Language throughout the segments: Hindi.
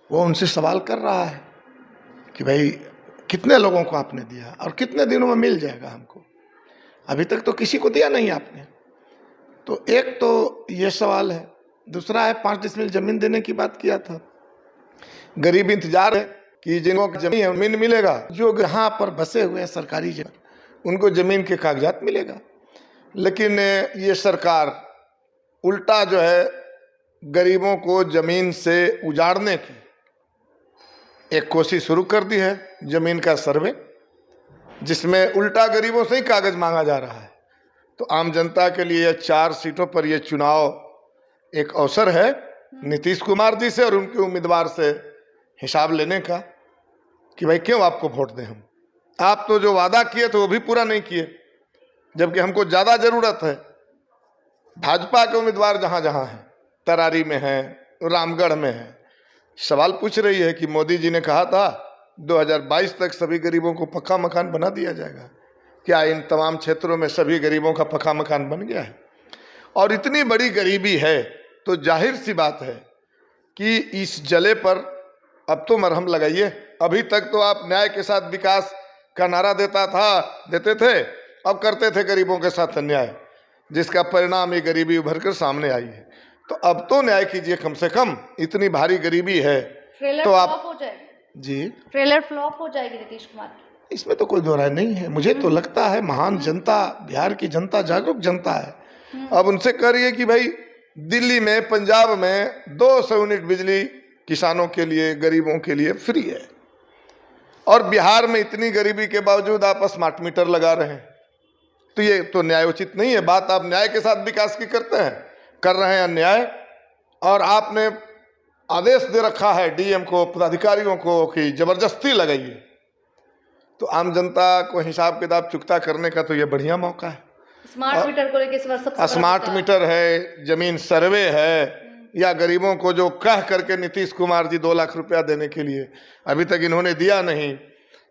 वो उनसे सवाल कर रहा है कि भाई कितने लोगों को आपने दिया और कितने दिनों में मिल जाएगा हमको। अभी तक तो किसी को दिया नहीं आपने। तो एक तो ये सवाल है। दूसरा है 5 डिसमिल जमीन देने की बात किया था। गरीब इंतजार है कि जिनको जमीन है जमीन मिलेगा, जो यहाँ पर बसे हुए हैं सरकारी जगह उनको जमीन के कागजात मिलेगा। लेकिन ये सरकार उल्टा जो है गरीबों को जमीन से उजाड़ने की एक कोशिश शुरू कर दी है, जमीन का सर्वे, जिसमें उल्टा गरीबों से ही कागज मांगा जा रहा है। तो आम जनता के लिए 4 सीटों पर यह चुनाव एक अवसर है नीतीश कुमार जी से और उनके उम्मीदवार से हिसाब लेने का कि भाई क्यों आपको वोट दें हम। आप तो जो वादा किए थे वो भी पूरा नहीं किए, जबकि हमको ज़्यादा ज़रूरत है। भाजपा के उम्मीदवार जहाँ जहाँ हैं, तरारी में हैं, रामगढ़ में हैं, सवाल पूछ रही है कि मोदी जी ने कहा था 2022 तक सभी गरीबों को पक्का मकान बना दिया जाएगा। क्या इन तमाम क्षेत्रों में सभी गरीबों का पक्का मकान बन गया है? और इतनी बड़ी गरीबी है तो जाहिर सी बात है कि इस जले पर अब तो मरहम लगाइए। अभी तक तो आप न्याय के साथ विकास का नारा देते थे, अब करते थे गरीबों के साथ अन्याय, जिसका परिणाम ये गरीबी उभर कर सामने आई है। तो अब तो न्याय कीजिए, कम से कम इतनी भारी गरीबी है तो आप हो जाएगी जी ट्रेलर फ्लॉप हो जाएगी नीतीश कुमार की। इसमें तो कोई दो राय नहीं है। मुझे तो लगता है महान जनता, बिहार की जनता जागरूक जनता है। अब उनसे कह रही है कि भाई दिल्ली में, पंजाब में 200 यूनिट बिजली किसानों के लिए, गरीबों के लिए फ्री है, और बिहार में इतनी गरीबी के बावजूद आप स्मार्ट मीटर लगा रहे हैं। तो ये तो न्यायोचित नहीं है। बात आप न्याय के साथ विकास की करते हैं, कर रहे हैं अन्याय। और आपने आदेश दे रखा है डीएम को, पदाधिकारियों को कि जबरदस्ती लगाइए। तो आम जनता को हिसाब किताब चुकता करने का तो ये बढ़िया मौका है। स्मार्ट मीटर को लेकर इस बार सबसे स्मार्ट मीटर है, जमीन सर्वे है, या गरीबों को जो कह करके नीतीश कुमार जी 2 लाख रुपया देने के लिए अभी तक इन्होंने दिया नहीं,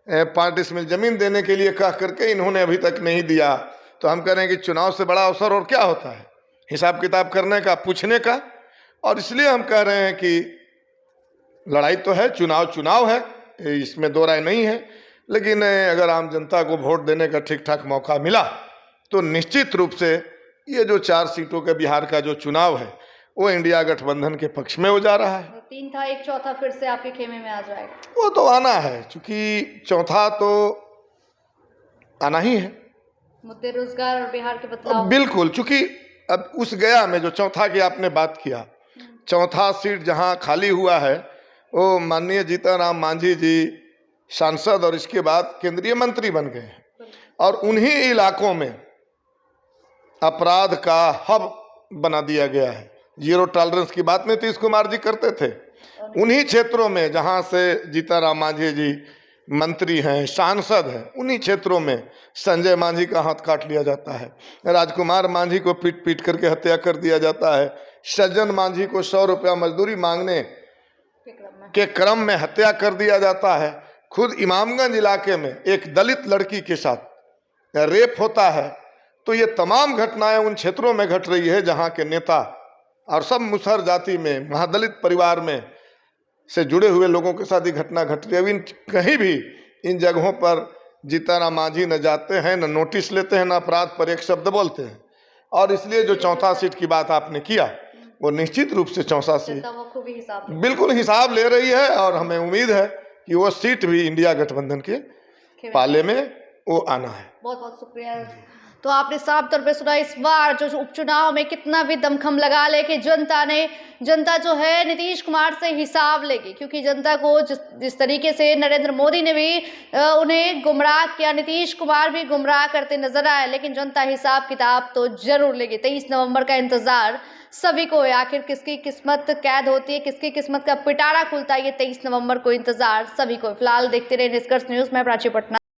5 डिसमिल जमीन देने के लिए कह करके इन्होंने अभी तक नहीं दिया। तो हम कह रहे हैं कि चुनाव से बड़ा अवसर और क्या होता है, हिसाब किताब करने का, पूछने का। और इसलिए हम कह रहे हैं कि लड़ाई तो है, चुनाव है, इसमें दो राय नहीं है। लेकिन अगर आम जनता को वोट देने का ठीक ठाक मौका मिला तो निश्चित रूप से ये जो 4 सीटों के बिहार का जो चुनाव है वो इंडिया गठबंधन के पक्ष में हो जा रहा है। 3 था, एक चौथा फिर से आपके खेमे में आ जाएगा। वो तो आना है, क्योंकि चौथा तो आना ही है। मुद्दे रोजगार और बिहार के बदलाव। बिल्कुल, क्योंकि अब उस गया में जो चौथा की आपने बात किया, चौथा सीट जहां खाली हुआ है वो माननीय जीतन राम मांझी जी सांसद और इसके बाद केंद्रीय मंत्री बन गए हैं, और उन्हीं इलाकों में अपराध का हब बना दिया गया है। जीरो टॉलरेंस की बात नीतीश कुमार जी करते थे। उन्हीं क्षेत्रों में जहां से जीतन राम मांझी जी मंत्री हैं, सांसद हैं, उन्हीं क्षेत्रों में संजय मांझी का हाथ काट लिया जाता है, राजकुमार मांझी को पीट पीट करके हत्या कर दिया जाता है, सज्जन मांझी को 100 रुपया मजदूरी मांगने के क्रम में हत्या कर दिया जाता है। खुद इमामगंज इलाके में एक दलित लड़की के साथ रेप होता है। तो ये तमाम घटनाएं उन क्षेत्रों में घट रही है जहां के नेता और सब मुसहर जाति में, महादलित परिवार में से जुड़े हुए लोगों के साथ ही घटना घट रही है। कहीं भी इन जगहों पर जीतन राम मांझी न जाते हैं, न नोटिस लेते हैं, न अपराध पर एक शब्द बोलते हैं। और इसलिए जो चौथा सीट की बात आपने किया वो निश्चित रूप से चौथा सीट बिल्कुल हिसाब ले रही है, और हमें उम्मीद है कि वो सीट भी इंडिया गठबंधन के पाले में वो आना है। बहुत बहुत शुक्रिया। तो आपने साफ तौर पे सुना इस बार जो उपचुनाव में कितना भी दमखम लगा ले कि जनता जो है नीतीश कुमार से हिसाब लेगी, क्योंकि जनता को जिस तरीके से नरेंद्र मोदी ने भी उन्हें गुमराह किया, नीतीश कुमार भी गुमराह करते नजर आए, लेकिन जनता हिसाब किताब तो जरूर लेगी। 23 नवंबर का इंतजार सभी को है। आखिर किसकी किस्मत कैद होती है, किसकी किस्मत का पिटारा खुलता है, ये 23 नवंबर को इंतजार सभी को। फिलहाल देखते रहे निष्कर्ष न्यूज में प्राची पटना।